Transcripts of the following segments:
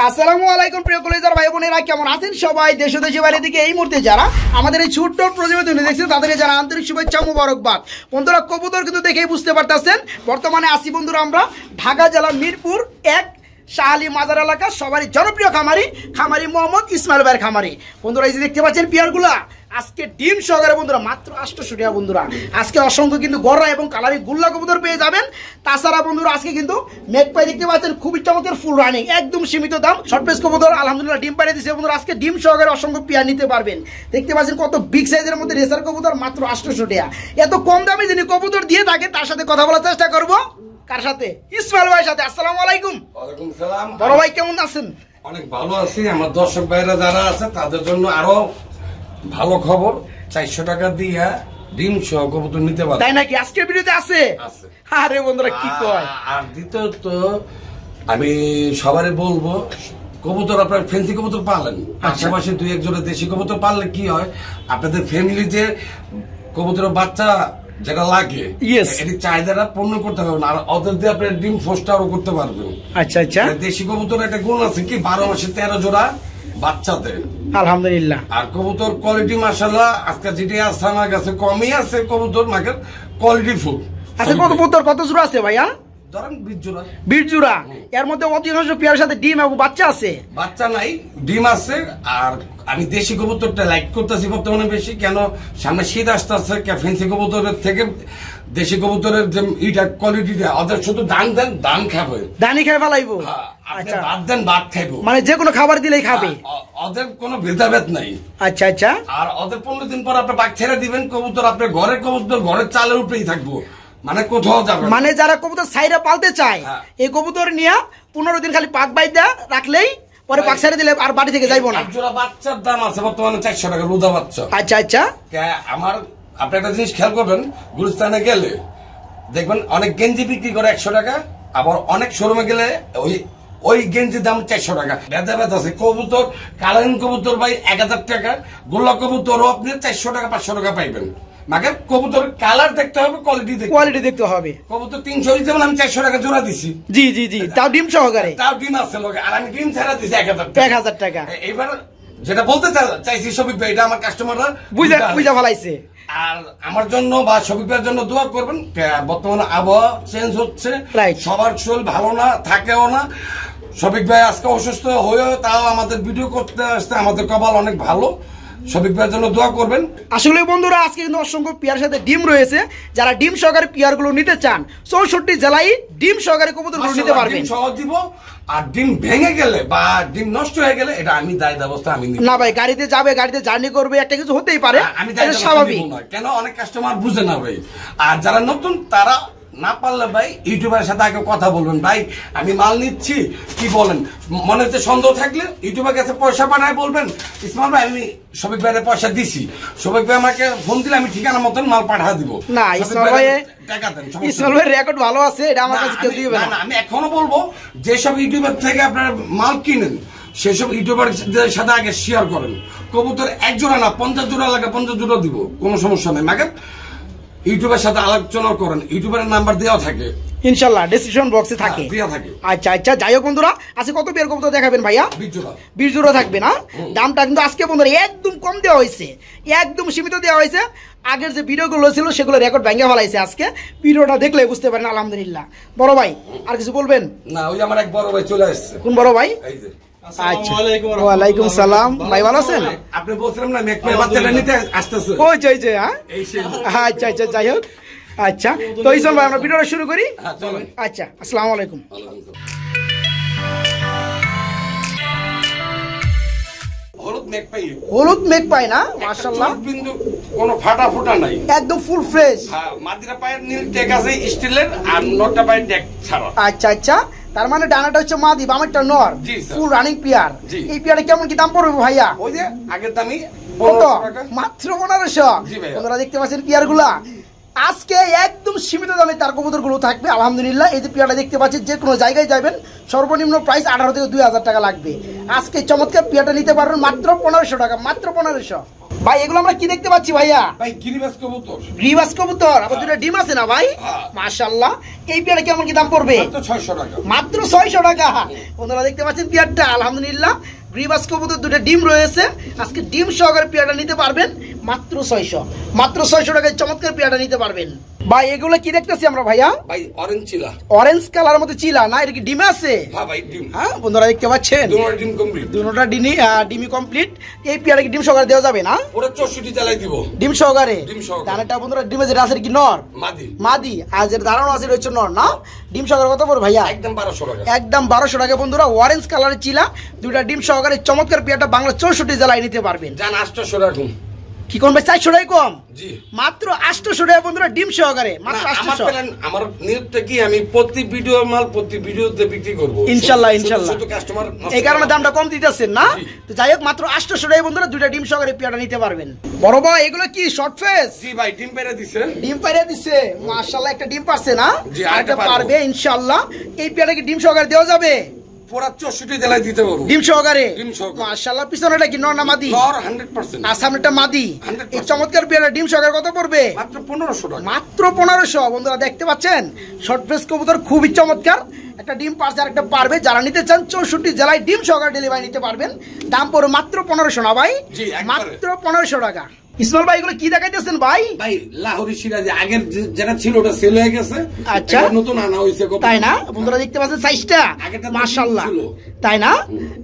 আসসালামু আলাইকুম প্রিয় কলেজার ভাই বোনেরা, কেমন আছেন সবাই? দেশ ও দেশের বাইরে থেকে এই মুহূর্তে যারা আমাদের এই ছোট্ট প্রতিবেদন দেখছেন তাদেরকে যারা আন্তরিক শুভেচ্ছা মুবারকবাদ। বন্ধুরা, কবুতর কিন্তু দেখেই বুঝতে পারতেছেন বর্তমানে আসি বন্ধুরা আমরা ঢাকা জেলার মিরপুর 1 শাহ আলী মাজার এলাকা সবারই জনপ্রিয় খামারি মোহাম্মদ ইসমাইল ভাইয়ের খামারি। বন্ধুরা, এই যে দেখতে পাচ্ছেন পিয়ারগুলা আজকে ডিম সহকারে বন্ধুরা মাত্র 800 টাকা। বন্ধুরা আজকে অসংখ্য কিন্তু গররা এবং কালারি গুল্লা কবুতর পেয়ে যাবেন। তাছাড়া বন্ধুরা আজকে কিন্তু মেঘপাই দেখতে পাচ্ছেন খুবই চমৎকার ফুল রানিং, একদম সীমিত দাম। শর্টপেস কবুতর আলহামদুলিল্লাহ ডিম পাড়িয়ে দিচ্ছে বন্ধুরা। আজকে ডিম সহকারে অসংখ্য পেয়ার নিতে পারবেন। দেখতে পাচ্ছেন কত বিগ সাইজের মধ্যে রেসার কবুতর মাত্র 800 টাকা। এত কম দামে যিনি কবুতর দিয়ে থাকে তার সাথে কথা বলার চেষ্টা করবো। কার সাথে? ইসমাইল ভাইয়ের সাথে। আসসালামু আলাইকুম। ওয়ালাইকুম সালাম। বড় ভাই কেমন আছেন? অনেক ভালো আছি। আমার দর্শক ভাইরা যারা আছে তাদের জন্য আরো ভালো খবর, 400 টাকা দিয়ে ডিম সহ কবুতর নিতে পারবে। তাই নাকি? আজকের ভিডিওতে আছে? আরে বন্ধুরা কি কয়। আর দ্বিতীয়ত আমি সবারই বলবো, কবুতর আপনার ফেন্সি কবুতর পালেন, আশেপাশে 2-1 জোড়া দেশি কবুতর পাললে কি হয়, আপনাদের ফ্যামিলিতে কবুতরের বাচ্চা যেটা লাগে এটি চাহিদাটা পূর্ণ করতে পারবেন, আর ওদের দিয়ে আপনি ডিম ফোস্টারও করতে পারবেন। আচ্ছা আচ্ছা। দেশি কবুতর একটা গুণ আছে কি, 12 মাসে 13 জোড়া বাচ্চা দেয় আলহামদুলিল্লাহ। আর কবুতর কোয়ালিটি মাশাআল্লাহ আজকে যেটি আছে আমার কাছে কমই আছে, কবুতর মার্কেট কোয়ালিটি ফুল। আচ্ছা, কবুতর কত জোড়া আছে ভাইয়া? ধরেন 20 জোড়া। 20 জোড়া। এর মধ্যে অধিকাংশ পেয়ারের সাথে ডিম এবং বাচ্চা আছে? বাচ্চা নাই, ডিম আছে। আর আমি দেশি কবুতরটা লাইক করতেছি বর্তমানে বেশি, কেন সামনে শীত আসতেছে, ফেন্সি কবুতরের থেকে দেশি কবুতরের যে ইটা কোয়ালিটিটা ওদের শুধু দান দেন, দান খাবে, দানি খাই ফেলাইবো। আচ্ছা, ভাত দেন ভাত খাইবো, মানে যে কোনো খাবার দিলেই খাবে, ওদের কোনো ভেদাভেদ নাই। আচ্ছা আচ্ছা। আর ওদের 15 দিন পর আপনি বাঘ ছেড়ে দিবেন, কবুতর আপনার ঘরের কবুতর ঘরের চালের উপরেই থাকবো, মানে কোথাও যাবে। মানে যারা কবুতর সাইরা পালতে চায় এই কবুতর নিয়ে 15 দিন খালি পাক বাইদা রাখলেই পরে পাক ছেড়ে দিলে আর বাড়ি থেকে যাইবো না। জোড়া বাচ্চার দাম আছে বর্তমানে 400 টাকা রুদা বাচ্চা। আচ্ছা আচ্ছা। আমার আপনি একটা জিনিস খেয়াল করবেন, গুলিস্তানে গেলে দেখবেন অনেক গেঞ্জি বিক্রি করে 100 টাকা, আবার অনেক শোরুমে গেলে ওই গেঞ্জির দাম 400 টাকা। ভেদাভেদ আছে। কবুতর কালারিং কবুতর ভাই 1000 টাকা, গোল্লা কবুতরও আপনি 400 টাকা 500 টাকা পাইবেন। মাকে কবুতর কালার দেখতে হবে, কোয়ালিটি দেখতে হবে। কবুতর 300 যেমন আমি 400 টাকা জোড়া দিছি। জি জি জি, তাও ডিম সহকারে। তাও ডিম আছে লোকে, আর আমি ডিম ছাড়া দিছি 1000 টাকা। এবার যেটা বলতে চাইছি শফিক ভাই, এটা আমার কাস্টমাররা বুঝা ফেলাইছে। আর আমার জন্য বা শফিক ভাইয়ের জন্য দোয়া করবেন। বর্তমানে আবহাওয়া চেঞ্জ হচ্ছে, সবার শরীর ভালো না থাকেও না। শফিক ভাই আজকে অসুস্থ হয়েও তাও আমাদের ভিডিও করতে আসতে আমাদের কপাল অনেক ভালো। শফিক ভাইয়ের জন্য দোয়া করবেন। আসলে বন্ধুরা আজকে কিন্তু অসংখ্য পেয়ার সাথে ডিম রয়েছে। যারা ডিম সহকারে পেয়ার গুলো নিতে চান 64 জেলায় ডিম সহকারে কবুতর গুলো নিতে পারবেন। সহ দিব। আর ডিম ভেঙে গেলে বা ডিম নষ্ট হয়ে গেলে এটা আমি দায় ব্যবস্থা আমি নিব না। ভাই গাড়িতে যাবে, গাড়িতে জার্নি করবে, একটা কিছু হতেই পারে, আমি স্বাভাবিক। কেন অনেক কাস্টমার বুঝে না ভাই। আর যারা নতুন তারা না পারলে ভাই ইউটিউবের সাথে আগে কথা বলবেন, ভাই আমি মাল নিচ্ছি কি বলেন, মনে হচ্ছে সন্দেহ থাকলে ইউটিউবের কাছে পয়সা পাঠায় বলবেন ইসমাইল ভাই আমি শফিক ভাইয়ের পয়সা দিছি, শফিক ভাই আমাকে ফোন দিলে আমি ঠিকানা মতন মাল পাঠা দিব। না ইসমাইল ভাই টাকা দেন, ইসমাইল ভাইয়ের রেকর্ড ভালো আছে, এটা আমার কাছে কেউ দিবে না। আমি এখনো বলবো যেসব ইউটিউবের থেকে আপনারা মাল কিনেন সেসব ইউটিউবার সাথে আগে শেয়ার করেন। কবুতর 1 জোড়া না 50 জোড়া লাগে 50 জোড়া দিব, কোনো সমস্যা নেই। মাকে ইউটিউবের সাথে আলোচনা করেন, ইউটিউবের নাম্বার দেওয়া থাকে ইনশাআল্লাহ, ডেসক্রিপশন বক্সে থাকে দেওয়া থাকে। আচ্ছা আচ্ছা, যাই হোক বন্ধুরা আজকে কত পেয়ার কবুতর দেখাবেন ভাইয়া? 20 জোড়া থাকবে না? দামটা কিন্তু আজকে বন্ধুরা একদম কম দেওয়া হয়েছে, একদম সীমিত দেওয়া হয়েছে। আগের যে ভিডিওগুলো ছিল সেগুলো রেকর্ড ভেঙে ফেলাইছে। আজকে ভিডিওটা দেখলে বুঝতে পারেন। আলহামদুলিল্লাহ। বড় ভাই আর কিছু বলবেন? না, ওই আমার এক বড় ভাই চলে আসছে। কোন বড় ভাই? এই যে। ওয়ালাইকুম সালাম। ভাই ভালো আছেন? আপনি বলছিলেন না মেঘ বাচ্চাটা নিতে আসতেছে, ওই যে আচ্ছা আচ্ছা, যাই হোক। আচ্ছা তো ইসমাইল ভাই আমরা ভিডিওটা শুরু করি। আচ্ছা, আসসালামু আলাইকুম। হলুদ মেঘ পাই না মাশাআল্লাহ, বিন্দু কোনো ফাটা ফোটা নাই, একদম ফুল ফ্রেশ। হ্যাঁ, মাদিরা পায়ের নীল ট্যাগ আছে স্টিলের, আর নটটা পায়ের ট্যাগ ছাড়া। আচ্ছা আচ্ছা, তার মানে ডানাটা হচ্ছে মাদি, বামেরটা নর, ফুল রানিং পেয়ার। এই পেয়ারে কেমন কি দাম পড়বে ভাইয়া? ওই যে আগের দামই মাত্র 1500। আপনারা দেখতে পাচ্ছেন পেয়ার গুলা আজকে একদম সীমিত দামে তার কবুতর গুলো থাকবে। আলহামদুলিল্লাহ। এই যে পেয়ারটা দেখতে পাচ্ছেন, যে কোনো জায়গায় যাবেন সর্বনিম্ন প্রাইস 18 থেকে 2000 টাকা লাগবে। আজকে চমৎকার পেয়ারটা নিতে পারবেন মাত্র 1500 টাকা, মাত্র 1500। ভাই এগুলো আমরা কি দেখতে পাচ্ছি ভাইয়া? ভাই গিরিবাজ কবুতর। গ্রিবাস কবুতর, আবার দুটো ডিম আছে না ভাই? মাশাআল্লাহ। এই পেয়ারটা কেমন কি দাম পড়বে? মাত্র 600 টাকা। মাত্র 600 টাকা। বন্ধুরা দেখতে পাচ্ছেন পেয়ারটা, আলহামদুলিল্লাহ গ্রিবাস কবুতর দুটো ডিম রয়েছে। আজকে ডিম সহকারে পেয়ারটা নিতে পারবেন মাত্র 600। মাত্র 600 টাকায় চমৎকার পেয়ারটা নিতে পারবেন। ভাই এগুলো কি দেখতেছি আমরা ভাইয়া? ভাই অরেঞ্জ চিলা। অরেঞ্জ কালারের মধ্যে চিলা না, এটা কি ডিম আছে? হ্যাঁ ভাই ডিম। হ্যাঁ বন্ধুরা দেখতে পাচ্ছেন দুটোটা ডিম কমপ্লিট। দুটোটা ডিমি কমপ্লিট। এই পেয়ারটা কি ডিম সহকারে দেওয়া যাবে না? পুরো 64 চালাই দিব ডিম সহকারে। ডিম সহকারে। দানাটা বন্ধুরা ডিমে যেটা আছে কি নর? মাদি। মাদি। আর যেটা দাঁড়ানো আছে রয়েছে নর না? ডিম সহকারে কত পড়বে ভাইয়া? একদম 1200 টাকা। একদম 1200 টাকা বন্ধুরা। অরেঞ্জ কালারের চিলা দুইটা ডিম সহকারে চমৎকার পেয়ারটা বাংলা 64 জেলায় নিতে পারবেন। জান 800 টাকা। কি কোন ভাই 400 টাকা কম? জি মাত্র 800 টাকা বন্ধুরা ডিম সহকারে, মাত্র 800। আমার নিয়তটা কি আমি প্রতি ভিডিও মাল প্রতি ভিডিওতে বিক্রি করব ইনশাআল্লাহ ইনশাআল্লাহ। শুধু কাস্টমার এই কারণে দামটা কম দিতেছেন না? তো যাই হোক মাত্র 800 টাকা বন্ধুরা দুইটা ডিম সহকারে পেয়ারটা নিতে পারবেন। বড় ভাই এগুলো কি শর্ট ফেস? জি ভাই ডিম পেরে দিছে। ডিম পাইরে দিছে মাশাআল্লাহ। একটা ডিম পারছে না? জি আরেকটা পারবে ইনশাআল্লাহ। এই পেয়ারটা কি ডিম সহকারে দেওয়া যাবে? পুরা 64 জেলায় দিতে পারবো ডিম সহকারে। ডিম সহকারে। মাশাআল্লাহ। পিছনেটা কি নর না মাদি? নর 100%। আর সামনেটা মাদি। 100%। এই চমৎকার পেয়ারটা ডিম সহকারে কত পড়বে? মাত্র 1500 টাকা। মাত্র 1500। বন্ধুরা দেখতে পাচ্ছেন শর্ট ফেস কবুতর খুবই চমৎকার। একটা ডিম পারছে আর একটা পারবে। যারা নিতে চান 64 জেলায় ডিম সহকারে ডেলিভারি নিতে পারবেন। দাম পড়বে মাত্র 1500 না ভাই? জি একবারে। মাত্র 1500 টাকা। ইসমাইল ভাই এগুলো কি দেখাইতেছেন ভাই? ভাই লাহোরি সিরাজি আগের যেটা ছিল ওটা সেল হয়ে গেছে। আচ্ছা এটা নতুন আনা হইছে কত? তাই না? বন্ধুরা দেখতে পাচ্ছেন সাইজটা আগেরটা মাশাআল্লাহ। ছিল। তাই না?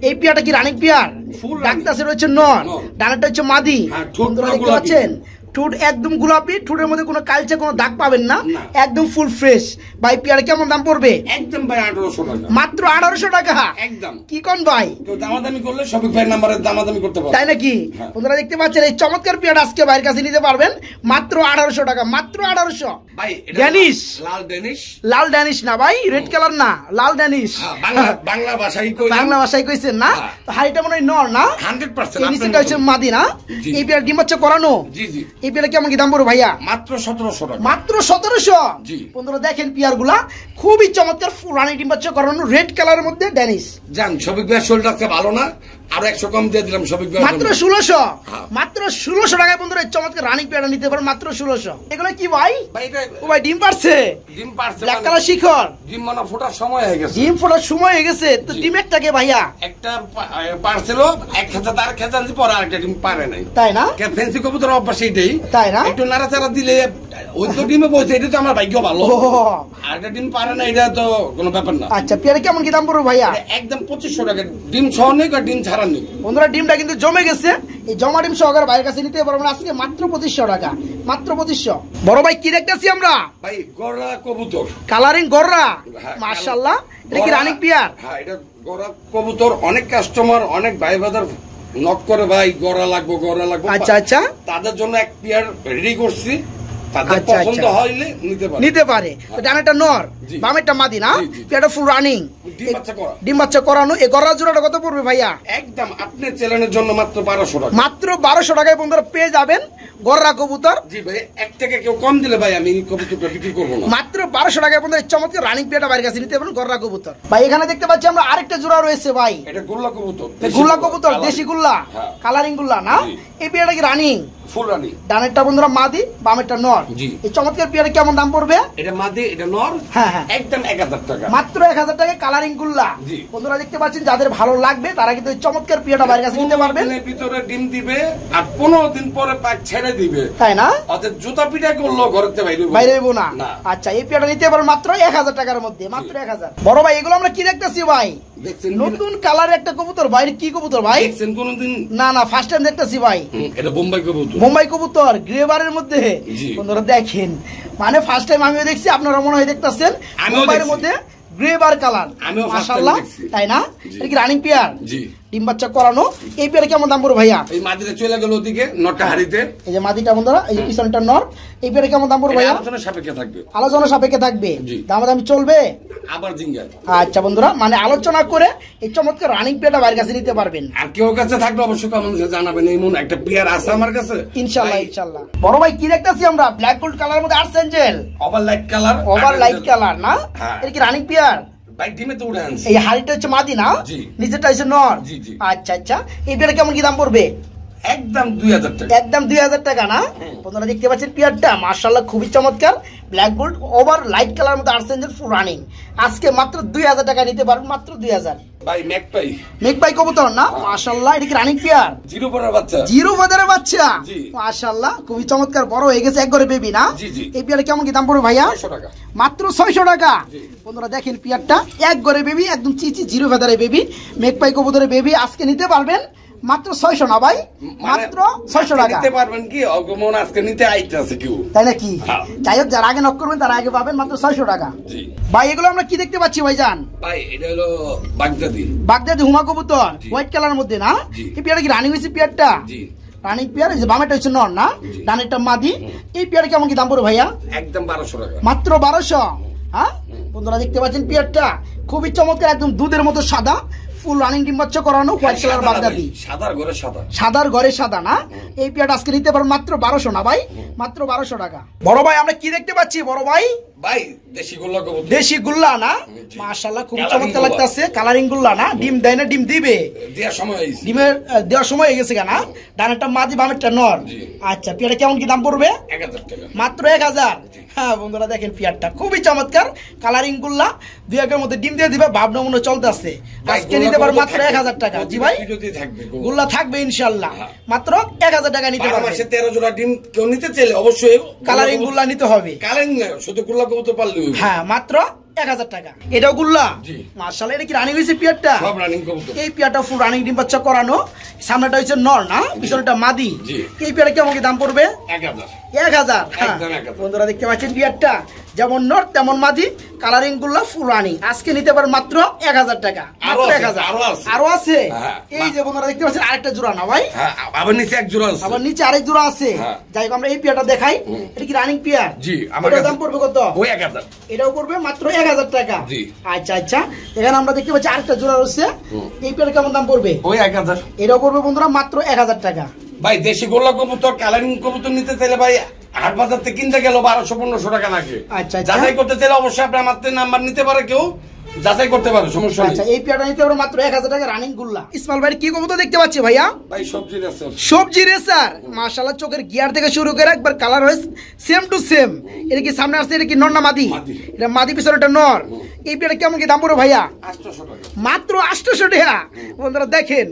এই পেয়ারটা কি রানিং পেয়ার? ফুল ডাক্তার রয়েছে নর, নর। ডানাটা হচ্ছে মাদি। হ্যাঁ, ঠোঁট বন্ধুরা দেখতে গোলাপি। পাচ্ছেন ঠোঁট একদম গোলাপি, ঠোঁটের মধ্যে কোনো কালচে কোনো দাগ পাবেন না, না। একদম ফুল ফ্রেশ। ভাই পেয়ার কেমন দাম পড়বে? একদম ভাই 1800 টাকা। মাত্র 1800 টাকা। একদম। কি কোন ভাই? তো দামাদামি করলে শফিক ভাই নাম্বারে দামাদামি করতে পারবে। তাই নাকি? হ্যাঁ। বন্ধুরা দেখতে পাচ্ছেন এই চমৎকার পেয়ার আজকে ভাইয়ের কাছে নিতে পারবেন মাত্র 1800 টাকা। মাত্র 1800। ভাই এটা ড্যানিশ। লাল ড্যানিশ। লাল ড্যানিশ না ভাই, রেড কালার না, লাল ড্যানিশ। হ্যাঁ, বাংলা ভাষায় কই বাংলা ভাষায় কইছেন না? হ্যাঁ। তো হাইটা মনে হয় নর না? 100%। এই নিচেটা হচ্ছে মাদি না? জি। এই পেয়ার ডিম বাচ্চা করানো। জি জি। এই পেয়ার কেমন কি দাম পড়বে ভাইয়া? মাত্র 1700 টাকা। মাত্র 1700। জি। বন্ধুরা দেখেন পেয়ার গুলা খুবই চমৎকার, ফুরানি ডিম বাচ্চা করানো, রেড কালারের মধ্যে ড্যানিশ। জান শফিক ভাই শরীরটা আজকে ভালো না, আরো 100 কম দিয়ে দিলাম শফিক ভাই। মাত্র 1600। হ্যাঁ। মাত্র 1600 টাকায় বন্ধুরা এই চমৎকার রানিং পেয়ারটা নিতে পারেন মাত্র 1600। এগুলো কি ভাই? ভাই এটা ও ভাই ডিম পারছে, ডিম পারছে ব্ল্যাক কালার শিখর। ডিম মানে ফোটার সময় হয়ে গেছে। ডিম ফোটার সময় হয়ে গেছে। তো জি। ডিম একটাকে ভাইয়া একটা পারছিল এক খেতা তার খেতা দিয়ে পরে আরেকটা ডিম পারে নাই। তাই না? ফেন্সি কবুতর অভ্যাস এইটাই। তাই না? একটু নাড়াচাড়া দিলে ওই তো ডিমে বসে, এটা তো আমার ভাগ্য ভালো। ও, আর একটা ডিম পারে না, এটা তো কোনো ব্যাপার না। আচ্ছা পেয়ারে কেমন কি দাম পড়বে ভাইয়া? এটা একদম 2500 টাকা। ডিম সহ নেই আর ডিম ছাড়া নেই। বন্ধুরা ডিমটা কিন্তু জমে গেছে। এই জমা ডিম সহকারে ভাইয়ের কাছে নিতে পারবেন আজকে মাত্র 2500 টাকা। মাত্র 2500। বড় ভাই কি দেখতেছি আমরা? ভাই গড়া কবুতর। কালারিং গররা। হ্যাঁ, মাশাআল্লাহ। এটা কি গড়া- রানিং পেয়ার? হ্যাঁ এটা গড়া কবুতর। অনেক কাস্টমার অনেক ভাই বাজার নক করে, ভাই গড়া লাগবো গড়া লাগবো। আচ্ছা আচ্ছা তাদের জন্য এক পেয়ার রেডি করছি, তাদের আচ্ছা, পছন্দ আচ্ছা। হইলে নিতে পারে। নিতে পারে। তো ডানেরটা নর, জি। বামেরটা মাদি না? জি, জি। পেয়ারটা ফুল রানিং, ডিম বাচ্চা করা। ডিম বাচ্চা করানো। এই গররা জোড়াটা কত পড়বে ভাইয়া? একদম আপনার চ্যানেলের জন্য মাত্র 1200 টাকা। মাত্র 1200 টাকায় বন্ধুরা পেয়ে যাবেন গররা কবুতর। জি ভাই, এক টাকা কেউ কম দিলে ভাই আমি কবুতরটা বিক্রি করবো না। মাত্র 1200 টাকায় বন্ধুরা এই চমৎকার রানিং পেয়ারটা বাইরের কাছে নিতে পারেন গররা কবুতর। ভাই এখানে দেখতে পাচ্ছি আমরা আরেকটা জোড়া রয়েছে ভাই। এটা গোল্লা কবুতর। গুল্লা কবুতর, দেশি গুল্লা, হ্যাঁ। কালারিং গুল্লা না? জি। এই পেয়ারটা কি রানিং? ফুল রানি। ডানেরটা বন্ধুরা মাদি, বামেরটা নর। জি। এই চমৎকার পেয়ারে কেমন দাম পড়বে? এটা মাদি, এটা নর। হ্যাঁ হ্যাঁ। একদম 1000 টাকা। মাত্র 1000 টাকায় কালারিং গুল্লা। জি। বন্ধুরা দেখতে পাচ্ছেন যাদের ভালো লাগবে তারা কিন্তু এই চমৎকার পেয়ারটা বাইরের কাছে নিতে পারবেন। 15 দিনের ভিতরে ডিম দিবে আর 15 দিন পরে পাক ছেড়ে দিবে। তাই না? অর্থাৎ জুতা পিটা করলো ঘরেতে বাইরে বাইরে হইবো না। না। আচ্ছা এই পেয়ারটা নিতে পারবেন মাত্র 1000 টাকার মধ্যে। মাত্র 1000। বড় ভাই এগুলো আমরা কি দেখতেছি ভাই? দেখছেন নতুন কালার একটা কবুতর ভাই। কি কবুতর ভাই? দেখছেন কোনদিন? না না ফার্স্ট টাইম দেখতেছি ভাই। এটা বোম্বাই কবুতর। মুম্বাই কবুতর গ্রেবারের মধ্যে। জি। বন্ধুরা দেখেন, মানে ফার্স্ট টাইম আমিও দেখছি, আপনারা মনে হয় দেখতেছেন। আমিও মুম্বাইয়ের দেখছি। মধ্যে গ্রেবার কালার। আমিও first time মাশাআল্লাহ। দেখছি। তাই না? জি। এটা কি রানিং পেয়ার? জি। ডিম বাচ্চা করানো। এই পেয়ারে কেমন দাম পড়বে ভাইয়া? এই মাদিটা চলে গেল ওদিকে নটা হাড়িতে। এই যে মাদিটা বন্ধুরা, এই যে পিছনটা নর। এই পেয়ারে কেমন দাম পড়বে ভাইয়া? আলোচনা সাপেক্ষে থাকবে। আলোচনা সাপেক্ষে থাকবে। জি। দামাদামি চলবে। আবার জিঙ্গার। আচ্ছা বন্ধুরা, মানে আলোচনা করে এই চমৎকার রানিং পেয়ারটা বাইরের কাছে নিতে পারবেন। আর কেউ কাছে থাকলে অবশ্যই কমেন্টে জানাবেন। এমন একটা পেয়ার আছে আমার কাছে ইনশাআল্লাহ ভাই, ইনশাআল্লাহ। বড় ভাই কি দেখতেছি আমরা? ব্ল্যাক গোল্ড কালারের মধ্যে arts Angel. Over light colour. Over light colour না? হ্যাঁ। এটা কি রানিং পেয়ার? ভাই ডিমে তো উঠে আনছে। এই হাড়িটা হচ্ছে মাদি না? জি। নিচেরটা হচ্ছে নর। জি, জি। আচ্ছা আচ্ছা। এই পেয়ারে কেমন কি দাম পড়বে? একদম 2000 টাকা, একদম 2000 টাকা না? বন্ধুরা দেখতে পাচ্ছেন পিয়ারটা মাশাআল্লাহ খুবই চমৎকার, black gold over light colour মধ্যে আর্সেঞ্জেল ফুল রানিং। আজকে মাত্র 2000 টাকা নিতে পারবেন, মাত্র 2000। ভাই ম্যাকপাই, মেঘপাই কবুতর না? মাশাআল্লাহ এটা কি রানিং পেয়ার? জিরো পরের বাচ্চা, জিরো ফাদারের বাচ্চা, জি। মাশাআল্লাহ খুবই চমৎকার, বড় হয়ে গেছে এক ঘরে বেবি না? জি, জি। এই পিয়ারে কেমন কি দাম পড়বে ভাইয়া? 600 টাকা, মাত্র 600 টাকা। জি। বন্ধুরা দেখেন পিয়ারটা এক ঘরে বেবি, একদম চিচি জিরো ফাদারের বেবি, মেঘপাই কবুতরের বেবি। আজকে নিতে পারবেন মাত্র 600 না ভাই? মাত্র 600 টাকা নিতে পারবেন কি? অগমন আজকে নিতে আইতাছে কেউ, তাই নাকি? হ্যাঁ। যাই হোক, যারা আগে নক করবেন তারা আগে পাবেন, মাত্র 600 টাকা। জি ভাই এগুলো আমরা কি দেখতে পাচ্ছি ভাইজান? ভাই এটা হলো বাগদাদি, বাগদাদি হুমা কবুতর, জি। হোয়াইট কালারের মধ্যে না? জি। এই পিয়ারটা কি রানিং হয়েছে পিয়ারটা? জি রানিং পিয়ার, এই যে বামেটা হচ্ছে নর না, জি। ডানেরটা মাদি। এই পিয়ার কেমন কি দাম পড়বে ভাইয়া? একদম 1200 টাকা, মাত্র 1200। হ্যাঁ বন্ধুরা দেখতে পাচ্ছেন পিয়ারটা খুবই চমৎকার, একদম দুধের মতো সাদা, ফুল রানিং ডিম্বাচ্ছ করানো, হোয়াইট কালার বাগদাদি, সাদার ঘরে সাদা, সাদার ঘরে সাদা না? এই পিয়ারটা আজকে নিতে পারবেন মাত্র 1200 না ভাই? মাত্র 1200 টাকা। বড় ভাই আমরা কি দেখতে পাচ্ছি বড় ভাই? ভাই দেশি গোল্লা কবুতর, দেশি গুল্লা না? জি। মাশাআল্লাহ খুব Colouring চমৎকার গুল্লা। লাগতেছে, কালারিং গুল্লা না? ডিম দেয় না? ডিম দিবে, দেওয়ার সময় হয়েছে, ডিমের দেওয়ার সময় হয়ে গেছে কেনা? ডানেরটা মাদি বামেরটা নর। জি। আচ্ছা পিয়ারটা কেমন কি দাম পড়বে? 1000 টাকা, মাত্র 1000। হ্যাঁ বন্ধুরা দেখেন পিয়ারটা খুবই চমৎকার, কালারিং গুল্লা, দুই একের মধ্যে ডিম দিয়ে দিবে, ভাব নমুনা চলতে আছে। ভাই, আজকে নিতে পারো মাত্র 1000 টাকা। জি ভাই, যদি থাকবে গুল্লা থাকবে ইনশাল্লাহ, হ্যাঁ। মাত্র 1000 টাকা নিতে 12 পারবে। মাসে 13 জোড়া ডিম কেউ নিতে চাইলে অবশ্যই কালারিং গুল্লা নিতে হবে। কালারিং না, শুধু গোল্লা কবুতর পারলে হইবে। হ্যাঁ মাত্র 1000 টাকা। এটাও গুল্লা? জি। মাশাআল্লাহ এটা কি রানিং হয়েছে পিয়ারটা? সব রানিং কবুতর, এই পিয়ারটা ফুল রানিং ডিম বাচ্চা করানো, সামনেটা হচ্ছে নর না, পিছনেটা মাদি। জি। এই পিয়ারে কেমন কি দাম পড়বে? 1000, 1000। হ্যাঁ। একদম 1000। বন্ধুরা দেখতে পাচ্ছেন পিয়ারটা যেমন নর তেমন মাদি, কালারিং গুলো ফুল রানিং। আজকে নিতে পারেন মাত্র 1000 টাকা। আরো মাত্র আছে, 1000। আরো আছে। আরো আছে? হ্যাঁ। এই যে বন্ধুরা দেখতে পাচ্ছেন আরেকটা জোড়া না ভাই? হ্যাঁ আবার নিচে এক জোড়া আছে, আবার নিচে আরেক জোড়া আছে। হ্যাঁ। যাই হোক আমরা এই পিয়ারটা দেখাই। এটা কি রানিং পিয়ার? জি আমার এটার কাছে দাম পড়বে কত? ওই 1000, এটাও পড়বে মাত্র 1000 টাকা। জি। আচ্ছা আচ্ছা, এখানে আমরা দেখতে পাচ্ছি আরেকটা জোড়া রয়েছে। এই পেয়ার কেমন দাম পড়বে? ওই 1000। এটাও পড়বে বন্ধুরা মাত্র 1000 টাকা। ভাই দেশি গোল্লা কবুতর কালারিং কবুতর নিতে চাইলে ভাই হাট বাজার থেকে কিনতে গেল 1200-1500 টাকা লাগে। আচ্ছা, আচ্ছা। যাচাই করতে চাইলে অবশ্যই আপনি আমার থেকে নাম্বার নিতে পারে, কেউ যাচাই করতে পারে, সমস্যা আচ্ছা নেই। এই পেয়ারটা নিতে পারো মাত্র 1000 টাকা রানিং গুল্লা। ইসমাইল ভাই কি কবুতর দেখতে পাচ্ছি ভাইয়া? ভাই সবজি আছে, সবজি রেসার, মাশাআল্লাহ চোখের গিয়ার থেকে শুরু করে একবার কালার হয় সেম টু সেম। এটা কি সামনে আসছে? এটা কি নর না মাদি? মাদি। এটা মাদি, পিছনে এটা নর। এই পেয়ারটা কেমন কি দাম পড়বে ভাইয়া? 800 টাকা, মাত্র 800 টাকা। বন্ধুরা দেখেন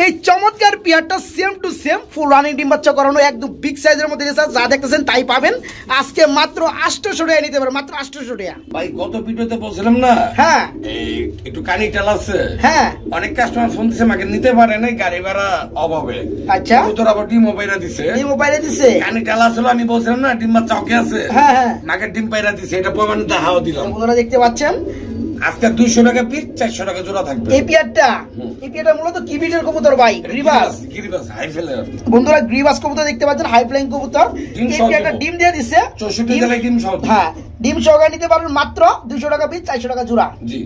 এই চমৎকার পেয়ারটা same to same, full running ডিম বাচ্চা করানো, একদম বিগ সাইজের মধ্যে রেসার, যা দেখতেছেন তাই পাবেন। আজকে মাত্র 800 টাকা নিতে পারবেন, মাত্র 800 টাকা। ভাই গত ভিডিওতে বলছিলাম না, হ্যাঁ এই একটু কানি টাল আছে, হ্যাঁ। অনেক কাস্টমার ফোন দিছে আমাকে নিতে পারে নাই গাড়ি ভাড়া অভাবে। আচ্ছা। কবুতর আবার ডিম পাইরা দিছে, এই মোবাইলে দিছে? কানি টাল আসলে আমি বলছিলাম না ডিম বাচ্চা ওকে আছে, হ্যাঁ হ্যাঁ। মাকে ডিম পাইরা দিছে, এটা প্রমাণ দেখাও দিলাম। বন্ধুরা দেখতে পাচ্ছেন আজকে 200 টাকা পিস, 400 টাকা জোড়া থাকবে। এই পেয়ারটা, এই পেয়ারটা মূলত কি বিটের কবুতর ভাই? গ্রিবাস। গিরিবাস হাই ফেলে বন্ধুরা গ্রিবাস কবুতর দেখতে পাচ্ছেন, হাই ফ্লাইং কবুতর। ডিম এই সহ পেয়ারটা দেবো। ডিম দিয়ে দিছে। 64 জেলায় ডিম সহ দেবো। হ্যাঁ ডিম সহকারে নিতে পারবেন মাত্র 200 টাকা পিস, 400 টাকা জোড়া। জি।